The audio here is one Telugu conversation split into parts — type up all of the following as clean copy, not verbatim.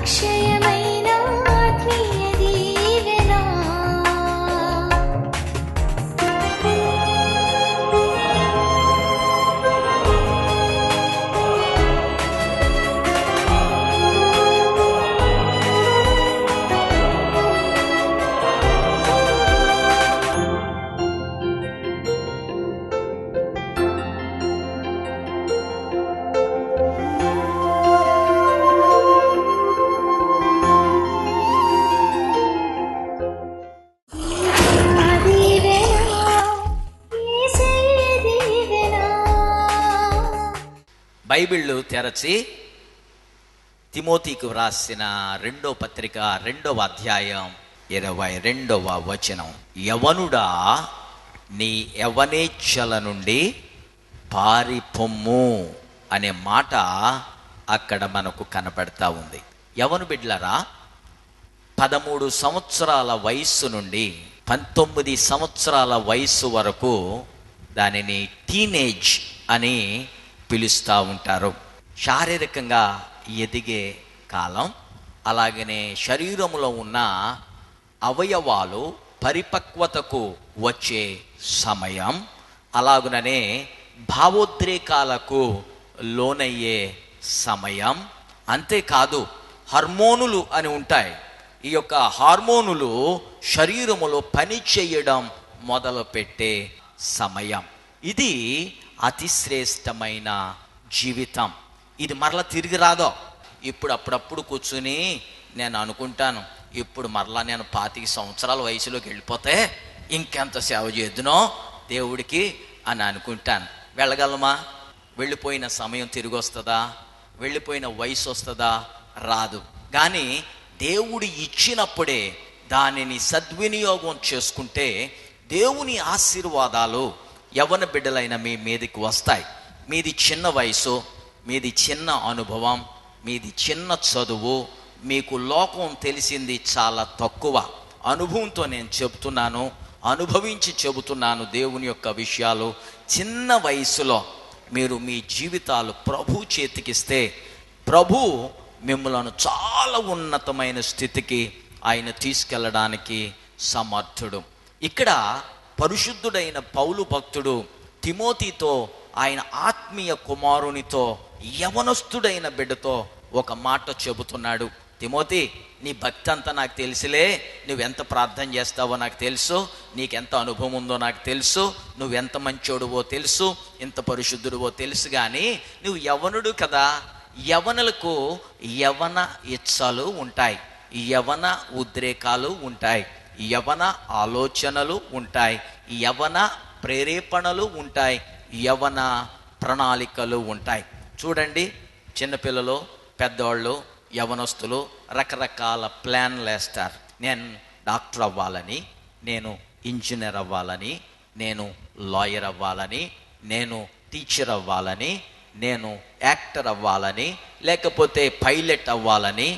అక్షయమైన ఆత్మీయ దీవెన. బైబిళ్ళు తెరచి తిమోతికి వ్రాసిన 2వ పత్రిక 2వ అధ్యాయం 22వ వచనం. యవనుడా, నీ యవనేచ్ఛల నుండి పారిపొమ్ము అనే మాట అక్కడ మనకు కనపడతా ఉంది. యవను బిడ్డలారా, 13 సంవత్సరాల వయస్సు నుండి 19 సంవత్సరాల వయస్సు వరకు దానిని టీనేజ్ అని పిలుస్తూ ఉంటారు. శారీరకంగా ఎదిగే కాలం, అలాగనే శరీరంలో ఉన్న అవయవాలు పరిపక్వతకు వచ్చే సమయం, అలాగుననే భావోద్రేకాలకు లోనయ్యే సమయం. అంతేకాదు హార్మోనులు అని ఉంటాయి. ఈ యొక్క హార్మోనులు శరీరములో పని చేయడం మొదలుపెట్టే సమయం. ఇది అతి శ్రేష్టమైన జీవితం. ఇది మరలా తిరిగి రాదో. ఇప్పుడు అప్పుడప్పుడు కూర్చుని నేను అనుకుంటాను, ఇప్పుడు మరలా నేను 25 సంవత్సరాల వయసులోకి వెళ్ళిపోతే ఇంకెంత సేవ చేద్దునో దేవుడికి అని అనుకుంటాను. వెళ్ళగలమా? వెళ్ళిపోయిన సమయం తిరిగి వస్తుందా? వెళ్ళిపోయిన వయసు వస్తుందా? రాదు. కానీ దేవుడు ఇచ్చినప్పుడే దానిని సద్వినియోగం చేసుకుంటే దేవుని ఆశీర్వాదాలు యవ్వన బిడ్డలైన మీ మీదకి వస్తాయి. మీది చిన్న వయసు, మీది చిన్న అనుభవం, మీది చిన్న చదువు, మీకు లోకం తెలిసింది చాలా తక్కువ. అనుభవంతో నేను చెబుతున్నాను, అనుభవించి చెబుతున్నాను దేవుని యొక్క విషయాలు. చిన్న వయసులో మీరు మీ జీవితాలు ప్రభు చేతికిస్తే ప్రభు మిమ్మలను చాలా ఉన్నతమైన స్థితికి ఆయన తీసుకెళ్ళడానికి సమర్థుడు. ఇక్కడ పరిశుద్ధుడైన పౌలు భక్తుడు తిమోతితో, ఆయన ఆత్మీయ కుమారునితో, యవనస్తుడైన బిడ్డతో ఒక మాట చెబుతున్నాడు. తిమోతి, నీ భక్తి అంతా నాకు తెలుసులే, నువ్వెంత ప్రార్థన చేస్తావో నాకు తెలుసు, నీకెంత అనుభవం ఉందో నాకు తెలుసు, నువ్వెంత మంచోడువో తెలుసు, ఎంత పరిశుద్ధుడువో తెలుసు. కానీ నువ్వు యవనుడు కదా, యవనులకు యవన ఇచ్చలు ఉంటాయి, యవన ఉద్రేకాలు ఉంటాయి, యవన ఆలోచనలు ఉంటాయి, యవన ప్రేరేపణలు ఉంటాయి, యవన ప్రణాళికలు ఉంటాయి. చూడండి, చిన్నపిల్లలు, పెద్దవాళ్ళు, యవనస్తులు రకరకాల ప్లాన్లు వేస్తారు. నేను డాక్టర్ అవ్వాలని, నేను ఇంజనీర్ అవ్వాలని, నేను లాయర్ అవ్వాలని, నేను టీచర్ అవ్వాలని, నేను యాక్టర్ అవ్వాలని, లేకపోతే పైలట్ అవ్వాలని,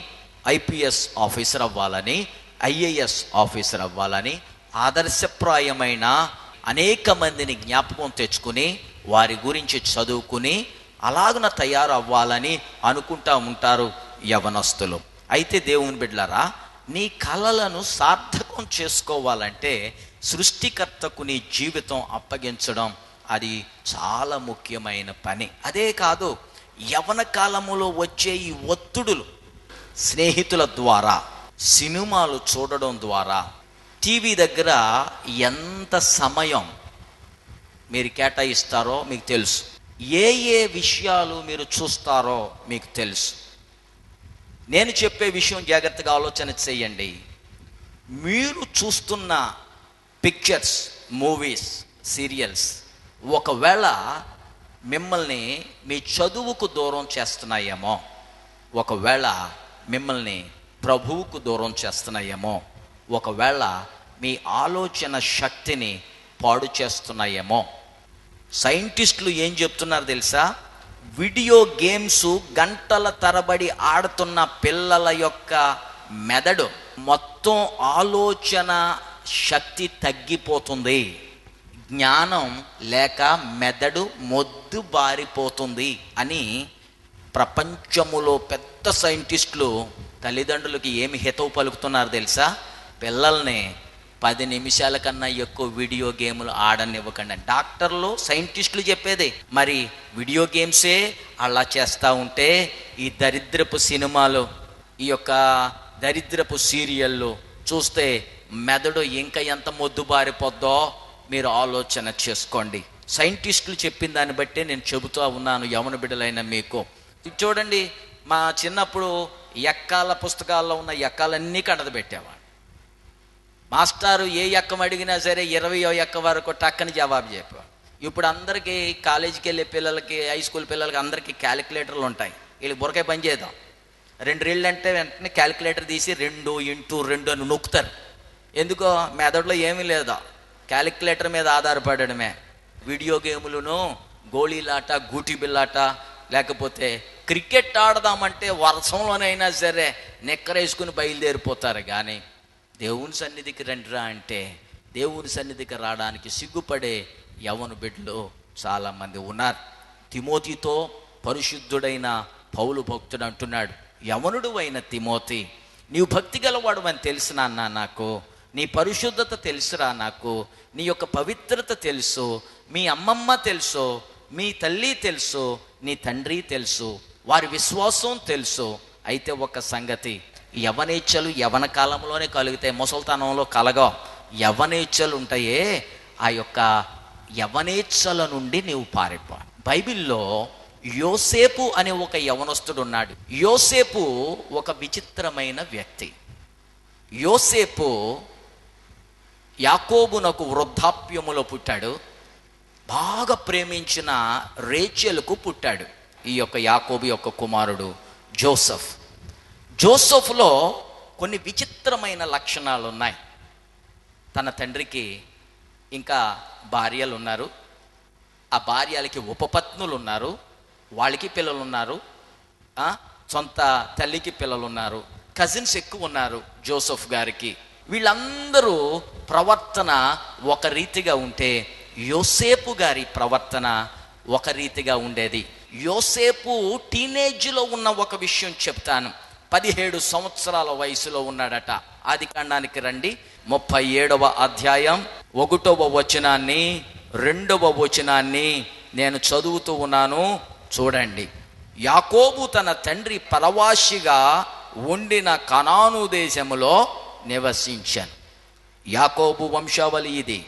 ఐపీఎస్ ఆఫీసర్ అవ్వాలని, ఐఏఎస్ ఆఫీసర్ అవ్వాలని ఆదర్శప్రాయమైన అనేక మందిని జ్ఞాపకం తెచ్చుకుని వారి గురించి చదువుకుని అలాగున తయారు అవ్వాలని అనుకుంటూ ఉంటారు యవనస్తులు. అయితే దేవుని బిడ్డలారా, నీ కలలను సార్థకం చేసుకోవాలంటే సృష్టికర్తకు నీ జీవితం అప్పగించడం అది చాలా ముఖ్యమైన పని. అదే కాదు, యవన కాలములో వచ్చే ఈ ఒత్తిడులు స్నేహితుల ద్వారా, సినిమాలు చూడడం ద్వారా, టీవీ దగ్గర ఎంత సమయం మీరు కేటాయిస్తారో మీకు తెలుసు, ఏ ఏ విషయాలు మీరు చూస్తారో మీకు తెలుసు. నేను చెప్పే విషయం జాగ్రత్తగా ఆలోచన చేయండి. మీరు చూస్తున్న పిక్చర్స్, మూవీస్, సీరియల్స్ ఒకవేళ మిమ్మల్ని మీ చదువుకు దూరం చేస్తున్నాయేమో, ఒకవేళ మిమ్మల్ని ప్రభువుకు దూరం చేస్తున్నాయేమో, ఒకవేళ మీ ఆలోచన శక్తిని పాడు చేస్తున్నాయేమో. సైంటిస్టులు ఏం చెప్తున్నారు తెలుసా? వీడియో గేమ్స్ గంటల తరబడి ఆడుతున్న పిల్లల యొక్క మెదడు మొత్తం ఆలోచన శక్తి తగ్గిపోతుంది, జ్ఞానం లేక మెదడు మొద్దు బారిపోతుంది అని ప్రపంచములో పెద్ద సైంటిస్టులు తల్లిదండ్రులకి ఏమి హితవు పలుకుతున్నారు తెలుసా? పిల్లల్ని 10 నిమిషాల కన్నా ఎక్కువ వీడియో గేములు ఆడనివ్వకండి. డాక్టర్లు, సైంటిస్టులు చెప్పేది. మరి వీడియో గేమ్సే అలా చేస్తూ ఉంటే ఈ దరిద్రపు సినిమాలు, ఈ యొక్క దరిద్రపు సీరియళ్ళు చూస్తే మెదడు ఇంకా ఎంత మొద్దుబారిపోద్దో మీరు ఆలోచన చేసుకోండి. సైంటిస్టులు చెప్పిన దాన్ని బట్టే నేను చెబుతూ ఉన్నాను యవన బిడ్డలైన మీకు. చూడండి, మా చిన్నప్పుడు ఎక్కాల పుస్తకాల్లో ఉన్న ఎక్కాలన్నీ కడదబెట్టేవాడు. మాస్టారు ఏ ఎక్కం అడిగినా సరే 20వ ఎక్క వరకు టక్కని జవాబు చెప్పేవాడు. ఇప్పుడు అందరికీ కాలేజీకి వెళ్ళే పిల్లలకి, హై స్కూల్ పిల్లలకి అందరికీ క్యాలిక్యులేటర్లు ఉంటాయి. వీళ్ళకి బురకాయ పని చేద్దాం. 2 రీళ్ళు అంటే వెంటనే క్యాలిక్యులేటర్ తీసి 2 × 2 అని నొక్కుతారు. ఎందుకో మెదడులో ఏమీ లేదా, క్యాలిక్యులేటర్ మీద ఆధారపడడమే. వీడియో గేములను, గోళీలాట, గూటి బిల్లాట, లేకపోతే క్రికెట్ ఆడదామంటే వర్షంలోనైనా సరే నిక్కరేసుకుని బయలుదేరిపోతారు. కానీ దేవుని సన్నిధికి రండిరా అంటే దేవుని సన్నిధికి రావడానికి సిగ్గుపడే యవన బిడ్డలు చాలామంది ఉన్నారు. తిమోతితో పరిశుద్ధుడైన పౌలు భక్తుడు అంటున్నాడు, యవనుడు అయిన తిమోతి, నీవు భక్తి గలవాడు అని తెలుసు నాన్న నాకు, నీ పరిశుద్ధత తెలుసురా నాకు, నీ యొక్క పవిత్రత తెలుసు, మీ అమ్మమ్మ తెలుసు, మీ తల్లి తెలుసు, నీ తండ్రి తెలుసు, వారి విశ్వాసం తెలుసు. అయితే ఒక సంగతి, యవనేచ్ఛలు యవన కాలంలోనే కలుగుతాయి, ముసల్తనంలో కలగవు. యవనేచ్ఛలు ఉంటాయే, ఆ యొక్క యవనేచ్ఛల నుండి నీవు పారిపో. బైబిల్లో యోసేపు అనే ఒక యవనస్తుడు ఉన్నాడు. యోసేపు ఒక విచిత్రమైన వ్యక్తి. యోసేపు యాకోబునకు వృద్ధాప్యములో పుట్టాడు. బాగా ప్రేమించిన రేచెలుకు పుట్టాడు ఈ యొక్క యాకోబు యొక్క కుమారుడు జోసెఫ్. జోసెఫ్లో కొన్ని విచిత్రమైన లక్షణాలు ఉన్నాయి. తన తండ్రికి ఇంకా భార్యలు ఉన్నారు, ఆ భార్యలకి ఉపపత్నులు ఉన్నారు, వాళ్ళకి పిల్లలు ఉన్నారు, సొంత తల్లికి పిల్లలు ఉన్నారు, కజిన్స్ ఎక్కువ ఉన్నారు జోసెఫ్ గారికి. వీళ్ళందరూ ప్రవర్తన ఒక రీతిగా ఉంటే యోసేపు గారి ప్రవర్తన ఒక రీతిగా ఉండేది. యోసేపు టీనేజ్లో ఉన్న ఒక విషయం చెప్తాను. 17 సంవత్సరాల వయసులో ఉన్నాడట. ఆదికాండానికి రండి, 37వ అధ్యాయం 1వ వచనాన్ని 2వ వచనాన్ని నేను చదువుతూ ఉన్నాను, చూడండి. యాకోబు తన తండ్రి పరవాసిగా ఉండిన కనాను దేశములో నివసించాను. యాకోబు వంశావళి ఇది.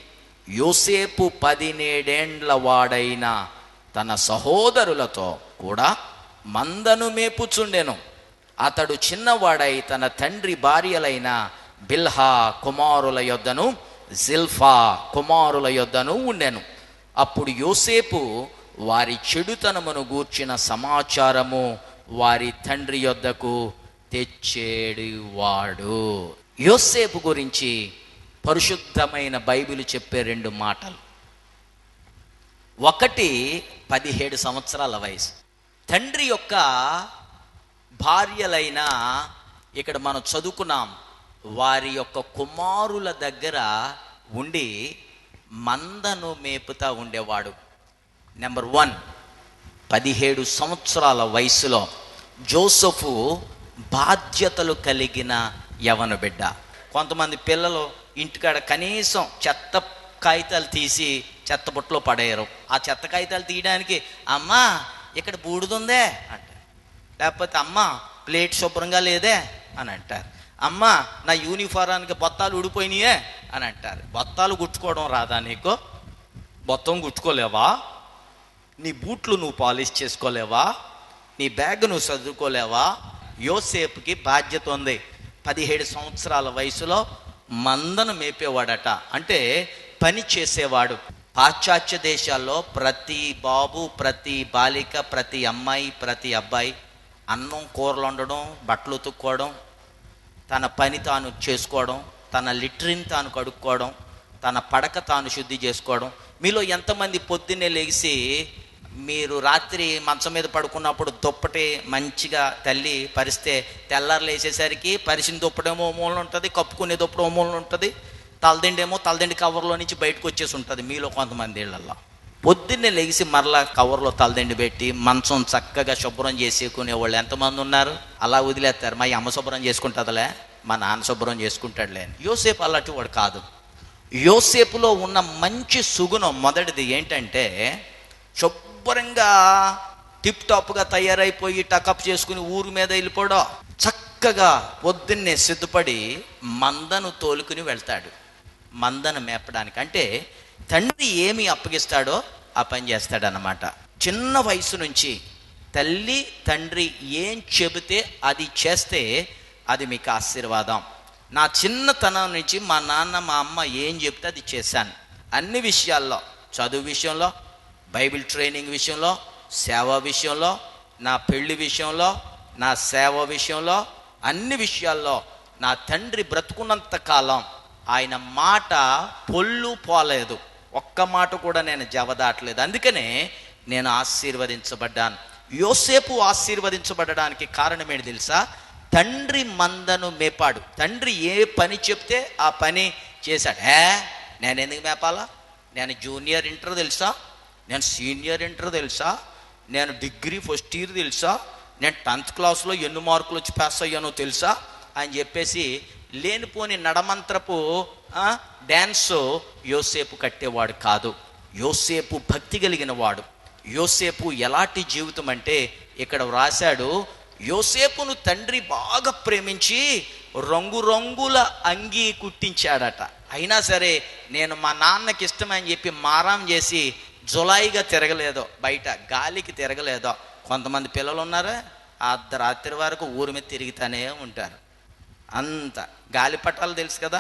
యోసేపు 17 వాడైన తన సహోదరులతో కూడా మందను మేపుచుండెను. అతడు చిన్నవాడై తన తండ్రి భార్యలైన బిల్హా కుమారుల యొద్దను జిల్ఫా కుమారుల యొద్దను ఉండెను. అప్పుడు యోసేపు వారి చెడుతనమును గూర్చిన సమాచారము వారి తండ్రి యొద్దకు తెచ్చేడివాడు. యోసేపు గురించి పరిశుద్ధమైన బైబిల్ చెప్పే 2 మాటలు. ఒకటి, 17 సంవత్సరాల వయసు. తండ్రి యొక్క భార్యలైన, ఇక్కడ మనం చదువుకున్నాం, వారి యొక్క కుమారుల దగ్గర ఉండి మందను మేపుతా ఉండేవాడు. నెంబర్ 1, 17 సంవత్సరాల వయసులో జోసెఫు బాధ్యతలు కలిగిన యవన బిడ్డ. కొంతమంది పిల్లలు ఇంటికాడ కనీసం చెత్త కాగితాలు తీసి చెత్త బుట్టలో పడేయరు. ఆ చెత్త కాగితాలు తీయడానికి అమ్మా ఇక్కడ బూడిదుందే అంటారు, లేకపోతే అమ్మ ప్లేట్ శుభ్రంగా లేదే అని అంటారు, అమ్మ నా యూనిఫారానికి బొత్తాలు ఊడిపోయినాయే అని అంటారు. బొత్తాలు గుచ్చుకోవడం రాదా నీకు? బొత్తం గుచ్చుకోలేవా? నీ బూట్లు నువ్వు పాలిష్ చేసుకోలేవా? నీ బ్యాగ్ నువ్వు చదువుకోలేవా? యోసేపుకి బాధ్యత ఉంది. 17 సంవత్సరాల వయసులో మందను మేపేవాడట, అంటే పని చేసేవాడు. పాశ్చాత్య దేశాల్లో ప్రతి బాబు, ప్రతి బాలిక, ప్రతి అమ్మాయి, ప్రతి అబ్బాయి అన్నం కూరలు వండడం, బట్టలు ఉతుక్కోవడం, తన పని తాను చేసుకోవడం, తన లిట్రిన్ తాను కడుక్కోవడం, తన పడక తాను శుద్ధి చేసుకోవడం. మీలో ఎంతమంది పొద్దున్నే లేచి మీరు రాత్రి మంచం మీద పడుకున్నప్పుడు దుప్పటి మంచిగా తల్లి పరిస్తే తెల్లారు లేచేసరికి పరిచిన దుప్పటేమో మూలన ఉంటుంది, కప్పుకునే దుప్పటేమో మూలన ఉంటుంది, తలదిండేమో తలదిండి కవర్లో నుంచి బయటకు వచ్చేసి ఉంటుంది మీలో కొంతమంది ఇళ్లలో. పొద్దున్నే లెగిసి మరలా కవర్లో తలదిండి పెట్టి మంచం చక్కగా శుభ్రం చేసుకునే వాళ్ళు ఎంతమంది ఉన్నారు? అలా వదిలేస్తారు, మా అమ్మ శుభ్రం చేసుకుంటుందిలే, మా నాన్న శుభ్రం చేసుకుంటాడులే. యోసేపు అలాంటి వాడు కాదు. యోసేపులో ఉన్న మంచి సుగుణం మొదటిది ఏంటంటే, శుభ్రంగా టిప్ టాప్గా తయారైపోయి టకప్ చేసుకుని ఊరి మీద వెళ్ళిపోవడం, చక్కగా పొద్దున్నే సిద్ధపడి మందను తోలుకుని వెళ్తాడు, మందను మేపడానికి. అంటే తండ్రి ఏమి అప్పగిస్తాడో ఆ పని చేస్తాడనమాట. చిన్న వయసు నుంచి తల్లి తండ్రి ఏం చెబితే అది చేస్తే అది మీకు ఆశీర్వాదం. నా చిన్నతనం నుంచి మా నాన్న మా అమ్మ ఏం చెప్తే అది చేశాను. అన్ని విషయాల్లో, చదువు విషయంలో, బైబిల్ ట్రైనింగ్ విషయంలో, సేవ విషయంలో, నా పెళ్లి విషయంలో, నా సేవ విషయంలో, అన్ని విషయాల్లో నా తండ్రి బ్రతుకున్నంత కాలం ఆయన మాట పొల్లు పోలేదు, ఒక్క మాట కూడా నేను జవదాటలేదు. అందుకనే నేను ఆశీర్వదించబడ్డాను. యోసేపు ఆశీర్వదించబడడానికి కారణం ఏంటి తెలుసా? తండ్రి మందను మేపాడు. తండ్రి ఏ పని చెప్తే ఆ పని చేశాడు. నేను ఎందుకు మేపాలా? నేను జూనియర్ ఇంటర్ తెలుసా, నేను సీనియర్ ఇంటర్ తెలుసా, నేను డిగ్రీ ఫస్ట్ ఇయర్ తెలుసా, నేను 10th క్లాస్లో ఎన్ని మార్కులు వచ్చి పాస్ అయ్యానో తెలుసా అని చెప్పేసి లేనిపోని నడమంత్రపు డ్యాన్స్ యోసేపు కట్టేవాడు కాదు. యోసేపు భక్తి కలిగిన వాడు. యోసేపు ఎలాంటి జీవితం అంటే, ఇక్కడ వ్రాశాడు, యోసేపును తండ్రి బాగా ప్రేమించి రంగురంగుల అంగీ కుట్టించాడట. అయినా సరే నేను మా నాన్నకి ఇష్టమని చెప్పి మారం చేసి జులాయిగా తిరగలేదో, బయట గాలికి తిరగలేదో. కొంతమంది పిల్లలు ఉన్నారా, అర్ధరాత్రి వరకు ఊరి మీద తిరుగుతానే ఉంటారు. అంత గాలిపటాలు తెలుసు కదా,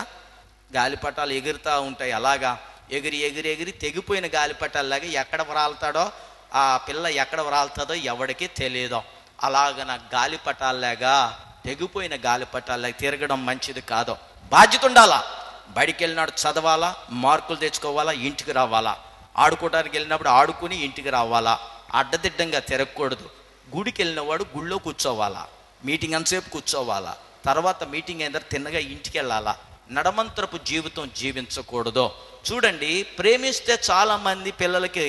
గాలిపటాలు ఎగురుతూ ఉంటాయి. అలాగా ఎగిరి ఎగిరి ఎగిరి తెగిపోయిన గాలిపటాలలాగా ఎక్కడ వ్రాలుతాడో ఆ పిల్ల ఎక్కడ వ్రాలుతుందో ఎవడికి తెలియదో. అలాగ నాకు గాలిపటాలలాగా, తెగిపోయిన గాలిపటాలలాగా తిరగడం మంచిది కాదు. బాధ్యత ఉండాలా. బడికి వెళ్ళినాడు చదవాలా, మార్కులు తెచ్చుకోవాలా, ఇంటికి రావాలా. ఆడుకోవడానికి వెళ్ళినప్పుడు ఆడుకుని ఇంటికి రావాలా. అడ్డదిడ్డంగా తిరగకూడదు. గుడికి వెళ్ళినవాడు గుళ్ళో కూర్చోవాలా, మీటింగ్ అంతసేపు కూర్చోవాలా, తర్వాత మీటింగ్ అయిన తర్వాత తిన్నగా ఇంటికి వెళ్ళాలా. నడమంత్రపు జీవితం జీవించకూడదు. చూడండి, ప్రేమిస్తే చాలామంది పిల్లలకి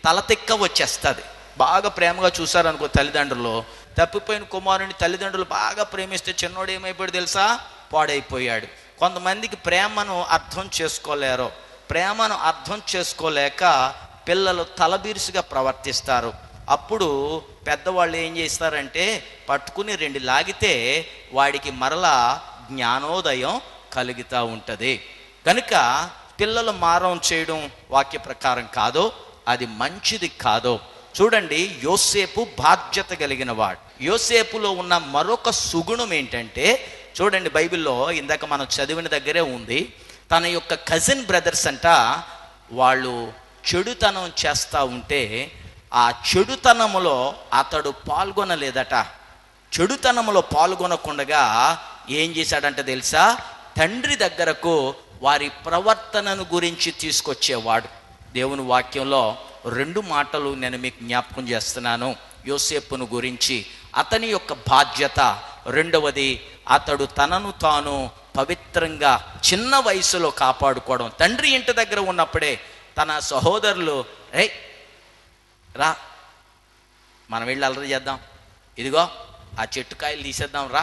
తలతిక్క వచ్చేస్తుంది. బాగా ప్రేమగా చూసారనుకో తల్లిదండ్రులు, తప్పిపోయిన కుమారుని తల్లిదండ్రులు బాగా ప్రేమిస్తే చిన్నోడు ఏమైపోయాడు తెలుసా? పాడైపోయాడు. కొంతమందికి ప్రేమను అర్థం చేసుకోలేరు. ప్రేమను అర్థం చేసుకోలేక పిల్లలు తలబిరుసుగా ప్రవర్తిస్తారు. అప్పుడు పెద్దవాళ్ళు ఏం చేస్తారంటే పట్టుకుని 2 లాగితే వాడికి మరలా జ్ఞానోదయం కలుగుతూ ఉంటుంది. కనుక పిల్లలు మారం చేయడం వాక్య ప్రకారం కాదు, అది మంచిది కాదు. చూడండి, యోసేపు బాధ్యత కలిగిన వాడు. యోసేపులో ఉన్న మరొక సుగుణం ఏంటంటే, చూడండి బైబిల్లో ఇందాక మనం చదివిన దగ్గరే ఉంది, తన యొక్క కజిన్ బ్రదర్స్ అంట వాళ్ళు చెడుతనం చేస్తూ ఉంటే ఆ చెడుతనములో అతడు పాల్గొనలేదట. చెడుతనములో పాల్గొనకుండా ఏం చేశాడంటే తెలుసా? తండ్రి దగ్గరకు వారి ప్రవర్తనను గురించి తీసుకొచ్చేవాడు. దేవుని వాక్యంలో 2 మాటలు నేను మీకు జ్ఞాపకం చేస్తున్నాను యోసేపును గురించి. అతని యొక్క బాధ్యత, రెండవది అతడు తనను తాను పవిత్రంగా చిన్న వయసులో కాపాడుకోవడం. తండ్రి ఇంటి దగ్గర ఉన్నప్పుడే తన సహోదరులు, రా మనం వెళ్ళి అల్లరి చేద్దాం, ఇదిగో ఆ చెట్టు కాయలు తీసేద్దాం రా,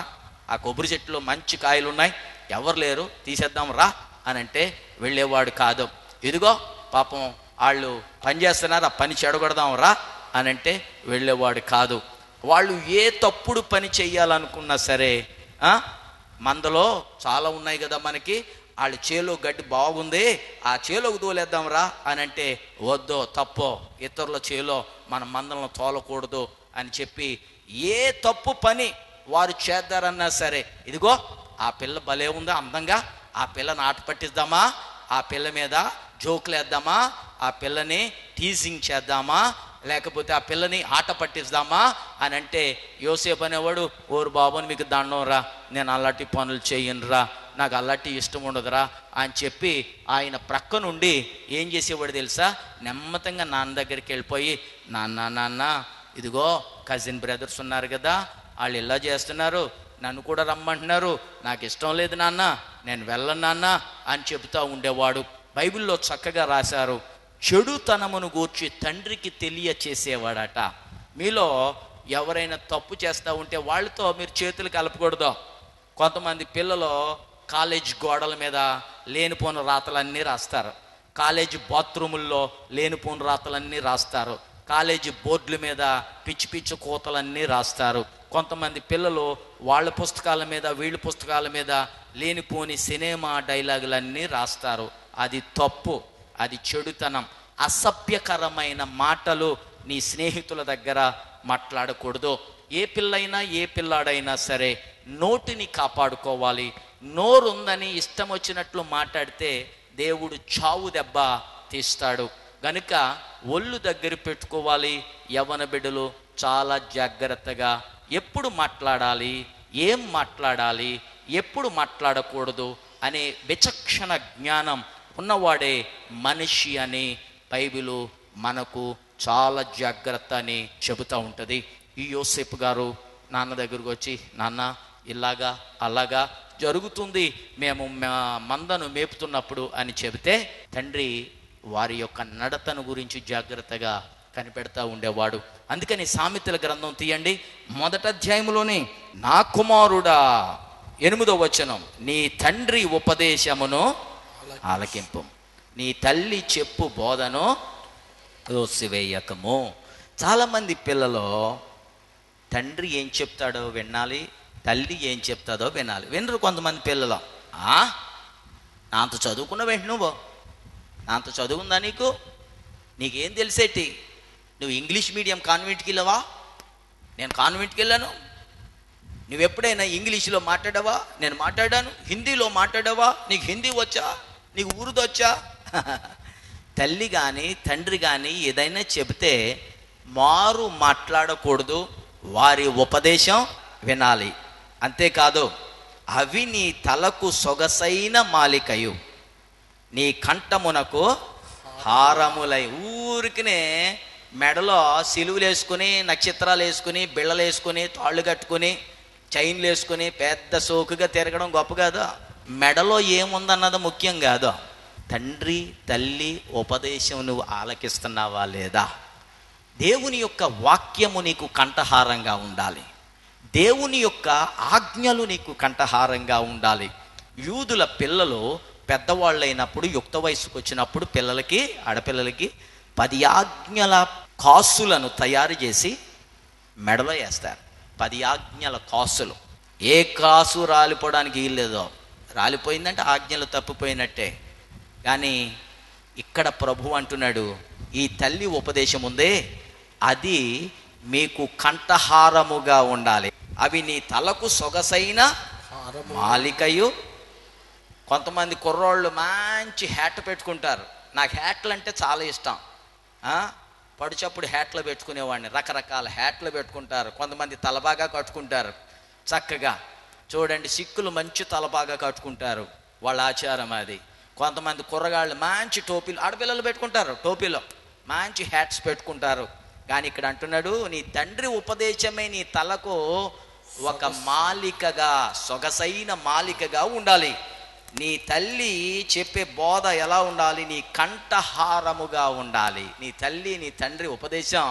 ఆ కొబ్బరి చెట్టులో మంచి కాయలు ఉన్నాయి, ఎవరు లేరు తీసేద్దాం రా అని అంటే వెళ్ళేవాడు కాదు. ఇదిగో పాపం వాళ్ళు పని చేస్తున్నారు, ఆ పని చెడగొడదాం రా అని అంటే వెళ్ళేవాడు కాదు. వాళ్ళు ఏ తప్పుడు పని చెయ్యాలనుకున్నా సరే, మందలో చాలా ఉన్నాయి కదా మనకి, వాళ్ళు చేలో గడ్డి బాగుంది, ఆ చేలోకి తోలేద్దాం రా అని అంటే వద్దో తప్పో, ఇతరుల చేలో మన మందలను తోలకూడదు అని చెప్పి ఏ తప్పు పని వారు చేద్దారన్నా సరే, ఇదిగో ఆ పిల్ల భలే ఉందా అందంగా, ఆ పిల్లని ఆట పట్టిద్దామా, ఆ పిల్ల మీద జోకులు వేద్దామా, ఆ పిల్లని టీజింగ్ చేద్దామా, లేకపోతే ఆ పిల్లని ఆట పట్టిద్దామా అని అంటే యోసేపు అనేవాడు, ఓరు బాబుని మీకు దండం రా, నేను అలాంటి పనులు చేయనురా, నాకు అలాంటి ఇష్టం ఉండదురా అని చెప్పి ఆయన ప్రక్క నుండి ఏం చేసేవాడు తెలుసా? నెమ్మతంగా నాన్న దగ్గరికి వెళ్ళిపోయి, నాన్న ఇదిగో కజిన్ బ్రదర్స్ ఉన్నారు కదా, వాళ్ళు ఇలా చేస్తున్నారు, నన్ను కూడా రమ్మంటున్నారు, నాకు ఇష్టం లేదు నాన్న, నేను వెళ్ళను నాన్న అని చెబుతూ ఉండేవాడు. బైబిల్లో చక్కగా రాశారు, చెడుతనమును గూర్చి తండ్రికి తెలియచేసేవాడట. మీలో ఎవరైనా తప్పు చేస్తూ ఉంటే వాళ్ళతో మీరు చేతులు కలపకూడదు. కొంతమంది పిల్లలు కాలేజ్ గోడల మీద లేనిపోని రాతలన్నీ రాస్తారు, కాలేజీ బాత్రూముల్లో లేనిపోని రాతలన్నీ రాస్తారు, కాలేజీ బోర్డుల మీద పిచ్చి పిచ్చి కోతలన్నీ రాస్తారు. కొంతమంది పిల్లలు వాళ్ళ పుస్తకాల మీద వీళ్ళ పుస్తకాల మీద లేనిపోని సినిమా డైలాగులన్నీ రాస్తారు. అది తప్పు, అది చెడుతనం. అసభ్యకరమైన మాటలు నీ స్నేహితుల దగ్గర మాట్లాడకూడదు. ఏ పిల్లైనా ఏ పిల్లాడైనా సరే నోటిని కాపాడుకోవాలి. నోరు ఉందని ఇష్టం వచ్చినట్లు మాట్లాడితే దేవుడు చావు దెబ్బ తీస్తాడు. గనుక ఒళ్ళు దగ్గర పెట్టుకోవాలి. యవ్వన బిడ్డలు చాలా జాగ్రత్తగా ఎప్పుడు మాట్లాడాలి, ఏం మాట్లాడాలి, ఎప్పుడు మాట్లాడకూడదు అనే విచక్షణ జ్ఞానం ఉన్నవాడే మనిషి అని బైబిలు మనకు చాలా జాగ్రత్త అని చెబుతూ ఉంటుంది. ఈ యోసేపు గారు నాన్న దగ్గరకు వచ్చి, నాన్న ఇలాగా అలాగా జరుగుతుంది, మేము మందను మేపుతున్నప్పుడు అని చెబితే తండ్రి వారి యొక్క నడతను గురించి జాగ్రత్తగా కనిపెడతా ఉండేవాడు. అందుకని సామెతల గ్రంథం తీయండి, 1వ అధ్యాయంలోనే, నా కుమారుడా 8వ వచనం, నీ తండ్రి ఉపదేశమును ఆలకింపు, నీ తల్లి చెప్పు బోధను త్రోసివేయకము. చాలామంది పిల్లలు తండ్రి ఏం చెప్తాడో వినాలి, తల్లి ఏం చెప్తాదో వినాలి. వినరు కొంతమంది పిల్లలు. నాంత చదువుకున్నావేంటి నువ్వు? నాంత చదువుందా నీకు? నీకేం తెలిసేటి? నువ్వు ఇంగ్లీష్ మీడియం కాన్వెంట్కి వెళ్ళవా? నేను కాన్వెంట్కి వెళ్ళాను. నువ్వు ఎప్పుడైనా ఇంగ్లీష్లో మాట్లాడావా? నేను మాట్లాడాను. హిందీలో మాట్లాడావా? నీకు హిందీ వచ్చా? నీకు ఉర్దూ వచ్చా? తల్లి కానీ తండ్రి కానీ ఏదైనా చెబితే మారు మాట్లాడకూడదు, వారి ఉపదేశం వినాలి. అంతేకాదు, అవి నీ తలకు సొగసైన మాలికయు, నీ కంఠమునకు హారములై. ఊరికినే మెడలో సిలువులు వేసుకుని, నక్షత్రాలు వేసుకుని, బిళ్ళలు వేసుకుని, తాళ్ళు కట్టుకుని, చైన్లు వేసుకుని పెద్ద సోకుగా తిరగడం గొప్ప కాదు. మెడలో ఏముందన్నది ముఖ్యం కాదు. తండ్రి తల్లి ఉపదేశం నువ్వు ఆలకిస్తున్నావా లేదా? దేవుని యొక్క వాక్యము నీకు కంఠహారంగా ఉండాలి. దేవుని యొక్క ఆజ్ఞలు నీకు కంఠహారంగా ఉండాలి. యూదుల పిల్లలు పెద్దవాళ్ళైనప్పుడు, యుక్త వయసుకు వచ్చినప్పుడు పిల్లలకి, ఆడపిల్లలకి 10 ఆజ్ఞల కాసులను తయారు చేసి మెడలో వేస్తారు. 10 ఆజ్ఞల కాసులు. ఏ కాసు రాలిపోవడానికి వీల్లేదో. రాలిపోయిందంటే ఆజ్ఞలు తప్పిపోయినట్టే. కానీ ఇక్కడ ప్రభు అంటున్నాడు, ఈ తల్లి ఉపదేశం ఉందే అది మీకు కంఠహారముగా ఉండాలి. అవి నీ తలకు సొగసైన మాలికయు. కొంతమంది కుర్రోళ్ళు మంచి హ్యాట్ పెట్టుకుంటారు. నాకు హ్యాట్లు అంటే చాలా ఇష్టం. పడిచప్పుడు హ్యాట్లు పెట్టుకునేవాడిని. రకరకాల హ్యాట్లు పెట్టుకుంటారు. కొంతమంది తలబాగా కట్టుకుంటారు చక్కగా. చూడండి, సిక్కులు మంచి తలబాగా కట్టుకుంటారు, వాళ్ళ ఆచారం అది. కొంతమంది కుర్రగాళ్ళు మంచి టోపీలు, ఆడపిల్లలు పెట్టుకుంటారు, టోపీలో మంచి హ్యాట్స్ పెట్టుకుంటారు. కానీ ఇక్కడ అంటున్నాడు, నీ తండ్రి ఉపదేశమే నీ తలకు ఒక మాలికగా, సొగసైన మాలికగా ఉండాలి. నీ తల్లి చెప్పే బోధ ఎలా ఉండాలి? నీ కంఠహారముగా ఉండాలి. నీ తల్లి నీ తండ్రి ఉపదేశం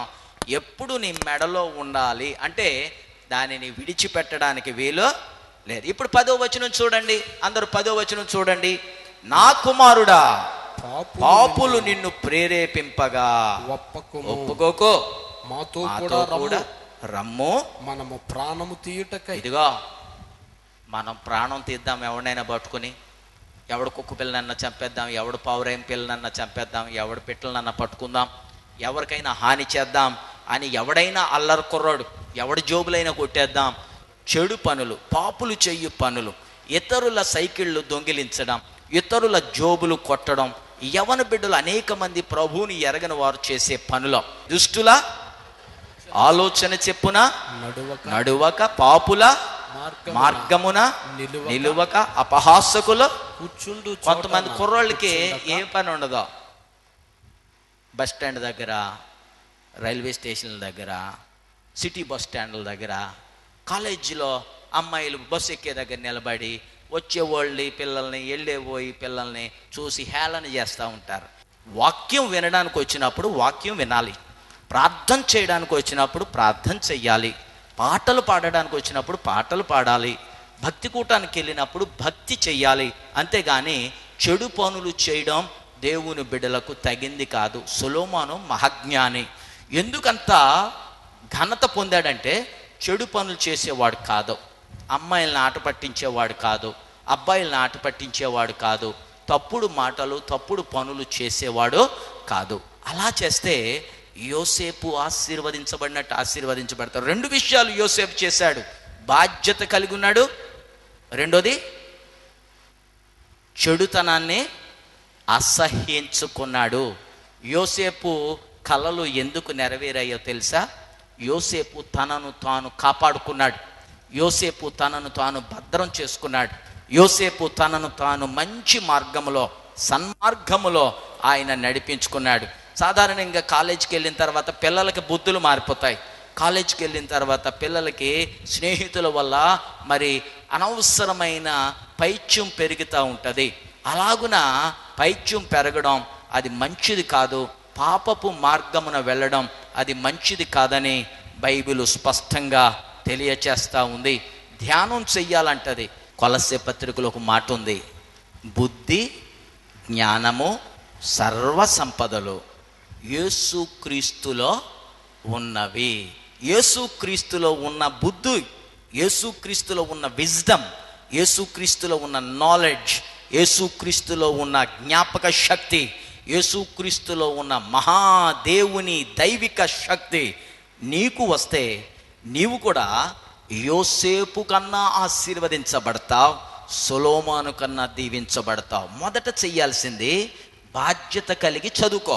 ఎప్పుడు నీ మెడలో ఉండాలి. అంటే దానిని విడిచిపెట్టడానికి వీలు లేదు. ఇప్పుడు 10వ వచనం చూడండి, అందరూ 10వ వచనం చూడండి. నా కుమారుడా, పాపులు నిన్ను ప్రేరేపింపగా ఒప్పుకోకు, మాతో కూడా రమ్ము, మనము ప్రాణము తీయుటకై. ఇదిగో మనం ప్రాణం తీద్దాం, ఎవడైనా పట్టుకుని. ఎవడు కుక్క పిల్లనన్నా చంపేద్దాం, ఎవడు పావురేం పిల్లనన్నా చంపేద్దాం, ఎవడు పిట్టలనన్నా పట్టుకుందాం, ఎవరికైనా హాని చేద్దాం అని ఎవడైనా అల్లరి కుర్రాడు, ఎవడి జోబులైనా కొట్టేద్దాం. చెడు పనులు, పాపులు చెయ్యి పనులు, ఇతరుల సైకిళ్ళు దొంగిలించడం, ఇతరుల జోబులు కొట్టడం, యవన బిడ్డలు అనేక మంది ప్రభువుని ఎరగని వారు చేసే పనులు. దుష్టుల ఆలోచన చెప్పున నడువక, పాపుల మార్గమున నిలువక, అపహాసకుల కూర్చుండు. కొంతమంది కుర్రోళ్ళకి ఏం పని ఉండదో, బస్ స్టాండ్ దగ్గర, రైల్వే స్టేషన్ల దగ్గర, సిటీ బస్ స్టాండ్ల దగ్గర, కాలేజీలో అమ్మాయిలు బస్సు ఎక్కే దగ్గర నిలబడి వచ్చేవాళ్ళని పిల్లల్ని, వెళ్ళేపోయి పిల్లల్ని చూసి హేళన చేస్తూ ఉంటారు. వాక్యం వినడానికి వచ్చినప్పుడు వాక్యం వినాలి, ప్రార్థన చేయడానికి వచ్చినప్పుడు ప్రార్థన చెయ్యాలి, పాటలు పాడడానికి వచ్చినప్పుడు పాటలు పాడాలి, భక్తి కూటానికి వెళ్ళినప్పుడు భక్తి చెయ్యాలి. అంతేగాని చెడు పనులు చేయడం దేవుని బిడ్డలకు తగింది కాదు. సొలొమోను మహాజ్ఞాని. ఎందుకంత ఘనత పొందాడంటే చెడు పనులు చేసేవాడు కాదు, అమ్మాయిలను ఆట పట్టించేవాడు కాదు, అబ్బాయిలను ఆట పట్టించేవాడు కాదు, తప్పుడు మాటలు తప్పుడు పనులు చేసేవాడు కాదు. అలా చేస్తే యోసేపు ఆశీర్వదించబడినట్టు ఆశీర్వదించబడతారు. 2 విషయాలు యోసేపు చేశాడు. బాధ్యత కలిగి ఉన్నాడు, రెండోది చెడుతనాన్ని అసహ్యించుకున్నాడు. యోసేపు కలలు ఎందుకు నెరవేరాయో తెలుసా? యోసేపు తనను తాను కాపాడుకున్నాడు, యోసేపు తనను తాను భద్రం చేసుకున్నాడు, యోసేపు తనను తాను మంచి మార్గములో సన్మార్గములో ఆయన నడిపించుకున్నాడు. సాధారణంగా కాలేజీకి వెళ్ళిన తర్వాత పిల్లలకి బుద్ధులు మారిపోతాయి. కాలేజీకి వెళ్ళిన తర్వాత పిల్లలకి స్నేహితుల వల్ల మరి అనవసరమైన పైత్యం పెరుగుతూ ఉంటుంది. అలాగున పైత్యం పెరగడం అది మంచిది కాదు, పాపపు మార్గమున వెళ్ళడం అది మంచిది కాదని బైబిల్ స్పష్టంగా తెలియచేస్తూ ఉంది. ధ్యానం చెయ్యాలంటది. కొలస్సే పత్రికలో ఒక మాట ఉంది, బుద్ధి జ్ఞానము సర్వ సంపదలు యేసుక్రీస్తులో ఉన్నవి. యేసుక్రీస్తులో ఉన్న బుద్ధి, యేసుక్రీస్తులో ఉన్న విజ్డమ్, యేసుక్రీస్తులో ఉన్న నాలెడ్జ్, యేసుక్రీస్తులో ఉన్న జ్ఞాపక శక్తి, యేసుక్రీస్తులో ఉన్న మహాదేవుని దైవిక శక్తి నీకు వస్తే నీవు కూడా యోసేపు కన్నా ఆశీర్వదించబడతావు, సొలొమోను కన్నా దీవించబడతావు. మొదట చెయ్యాల్సింది బాధ్యత కలిగి చదువుకో,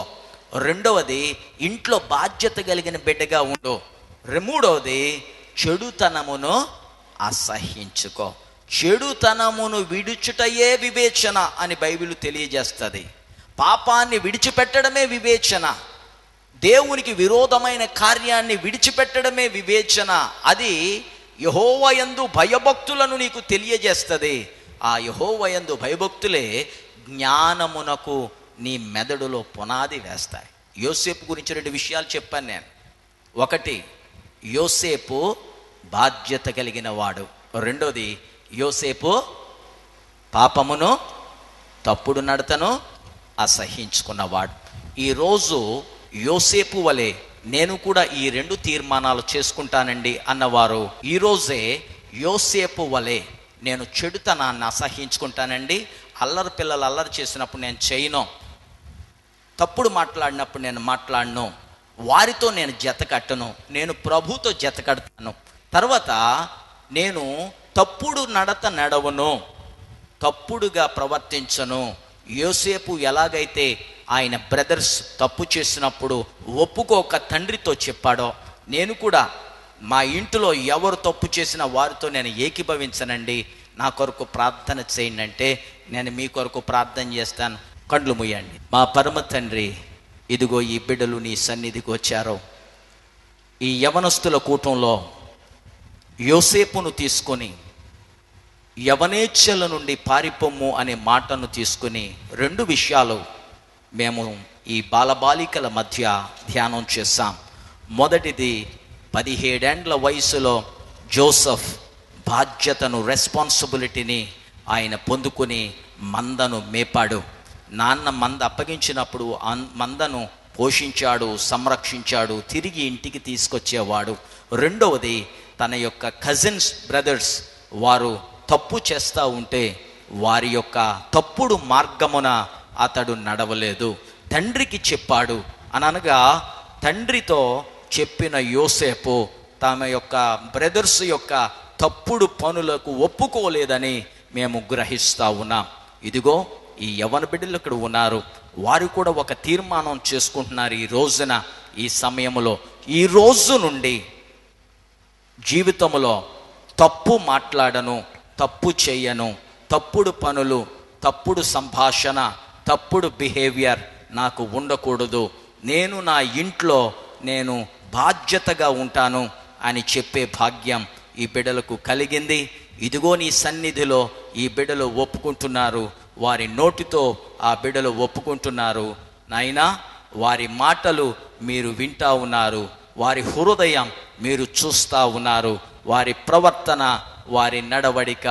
రెండవది ఇంట్లో బాధ్యత కలిగిన బిడ్డగా ఉండు, మూడవది చెడుతనమును అసహ్యించుకో. చెడుతనమును విడుచుటయే వివేచన అని బైబిల్ తెలియజేస్తుంది. పాపాన్ని విడిచిపెట్టడమే వివేచన, దేవునికి విరోధమైన కార్యాన్ని విడిచిపెట్టడమే వివేచన. అది యెహోవా యందు భయభక్తులను నీకు తెలియజేస్తుంది. ఆ యెహోవా యందు భయభక్తులే జ్ఞానమునకు నీ మెదడులో పునాది వేస్తాయి. యోసేపు గురించి 2 విషయాలు చెప్పాను నేను. ఒకటి, యోసేపు బాధ్యత కలిగిన వాడు. రెండోది, యోసేపు పాపమును తప్పుడు నడతను అసహించుకున్నవాడు. ఈరోజు యోసేపు వలె నేను కూడా ఈ 2 తీర్మానాలు చేసుకుంటానండి అన్నవారు ఈరోజే యోసేపు వలె నేను చెడుతనాన్ని అసహించుకుంటానండి, అల్లరి పిల్లలు అల్లరి చేసినప్పుడు నేను చేయను, తప్పుడు మాట్లాడినప్పుడు నేను మాట్లాడను, వారితో నేను జత కట్టను, నేను ప్రభుతో జత కడతాను. తర్వాత నేను తప్పుడు నడత నడవను, తప్పుడుగా ప్రవర్తించను. యోసేపు ఎలాగైతే ఆయన బ్రదర్స్ తప్పు చేసినప్పుడు ఒప్పుకోక తండ్రితో చెప్పాడో, నేను కూడా మా ఇంటిలో ఎవరు తప్పు చేసినా వారితో నేను ఏకీభవించనండి, నా కొరకు ప్రార్థన చేయండి అంటే నేను మీ కొరకు ప్రార్థన చేస్తాను. కళ్ళు మూయండి. మా పరమ తండ్రి, ఇదిగో ఈ బిడ్డలు నీ సన్నిధికి వచ్చారు. ఈ యవనస్తుల కూటంలో యోసేపును తీసుకొని యవనేచ్ఛల నుండి పారిపోము అనే మాటను తీసుకుని 2 విషయాలు మేము ఈ బాలబాలికల మధ్య ధ్యానం చేశాం. మొదటిది, 17 ఏండ్ల వయసులో జోసెఫ్ బాధ్యతను, రెస్పాన్సిబిలిటీని ఆయన పొందుకొని మందను మేపాడు. నాన్న మంద అప్పగించినప్పుడు మందను పోషించాడు, సంరక్షించాడు, తిరిగి ఇంటికి తీసుకొచ్చేవాడు. రెండవది, తన యొక్క కజిన్స్ బ్రదర్స్ వారు తప్పు చేస్తూ ఉంటే వారి యొక్క తప్పుడు మార్గమున అతడు నడవలేదు, తండ్రికి చెప్పాడు. అనగా తండ్రితో చెప్పిన యోసేపు తమ యొక్క బ్రదర్స్ యొక్క తప్పుడు పనులకు ఒప్పుకోలేదని మేము గ్రహిస్తూ ఉన్నాం. ఇదిగో ఈ యవ్వన బిడ్డలు ఇక్కడ ఉన్నారు, వారు కూడా ఒక తీర్మానం చేసుకుంటున్నారు ఈ రోజున, ఈ సమయంలో, ఈ రోజు నుండి జీవితంలో తప్పు మాట్లాడను, తప్పు చేయను, తప్పుడు పనులు, తప్పుడు సంభాషణ, తప్పుడు బిహేవియర్ నాకు ఉండకూడదు, నేను నా ఇంట్లో నేను బాధ్యతగా ఉంటాను అని చెప్పే భాగ్యం ఈ బిడ్డలకు కలిగింది. ఇదిగో నీ సన్నిధిలో ఈ బిడ్డలు ఒప్పుకుంటున్నారు, వారి నోటితో ఆ బిడ్డలు ఒప్పుకుంటున్నారు, నాయనా వారి మాటలు మీరు వింటా ఉన్నారు, వారి హృదయం మీరు చూస్తూ ఉన్నారు, వారి ప్రవర్తన వారి నడవడిక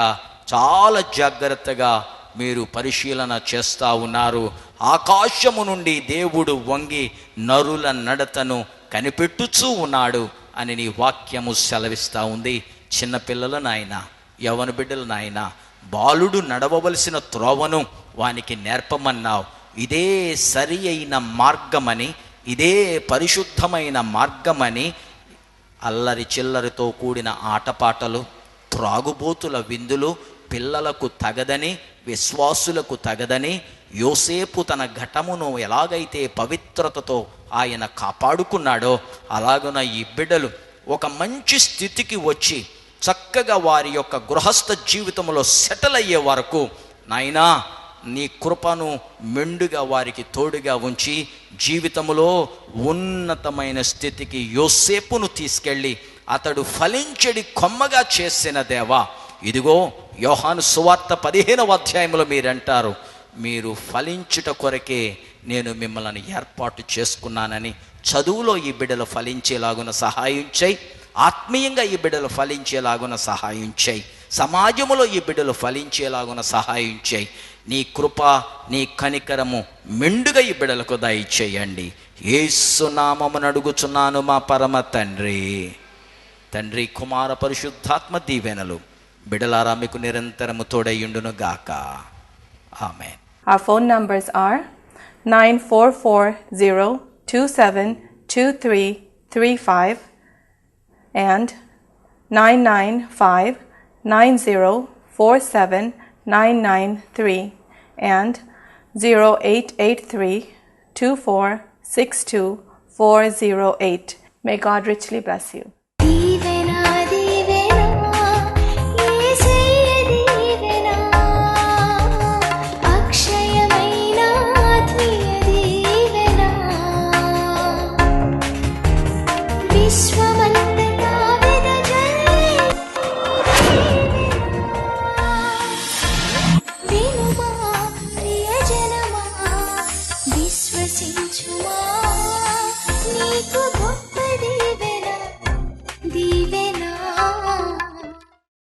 చాలా జాగ్రత్తగా మీరు పరిశీలన చేస్తూ ఉన్నారు. ఆకాశము నుండి దేవుడు వంగి నరుల నడతను కనిపెట్టుచూ ఉన్నాడు అని నీ వాక్యము సెలవిస్తూ ఉంది. చిన్నపిల్లల నాయన, యవన బిడ్డల నాయన, బాలుడు నడవవలసిన త్రోవను వానికి నేర్పమన్నావు. ఇదే సరి అయిన మార్గమని, ఇదే పరిశుద్ధమైన మార్గమని అల్లరి చిల్లరితో కూడిన ఆటపాటలు, త్రాగుబోతుల విందులు పిల్లలకు తగదని, విశ్వాసులకు తగదని, యోసేపు తన ఘటమును ఎలాగైతే పవిత్రతతో ఆయన కాపాడుకున్నాడో అలాగున ఈ బిడ్డలు ఒక మంచి స్థితికి వచ్చి చక్కగా వారి యొక్క గృహస్థ జీవితంలో సెటిల్ అయ్యే వరకు నాయనా నీ కృపను మెండుగా వారికి తోడుగా ఉంచి జీవితంలో ఉన్నతమైన స్థితికి యోసేపును తీసుకెళ్ళి అతడు ఫలించడి కొమ్మగా చేసిన దేవా, ఇదిగో యోహాను సువార్త 15వ అధ్యాయంలో మీరంటారు, మీరు ఫలించుట కొరకే నేను మిమ్మల్ని ఏర్పాటు చేసుకున్నానని. చదువులో ఈ బిడ్డలు ఫలించేలాగున సహాయం చేయి, ఆత్మీయంగా ఈ బిడ్డలు ఫలించేలాగున సహాయం చేయి, సమాజంలో ఈ బిడ్డలు ఫలించేలాగున సహాయం చేయి. నీ కృప, నీ కనికరము మెండుగా ఈ బిడ్డలకు దయచేయండి. యేసు నామమున అడుగుచున్నాను మా పరమ తండ్రి. తండ్రి, కుమార, పరిశుద్ధాత్మ దీవెనలు బిడ్డలారా మీకు నిరంతరము తోడయ్యుండును గాక. ఆమేన్. Our phone numbers are 9440272335 and 99590479993 and 0883246248. May God richly bless you.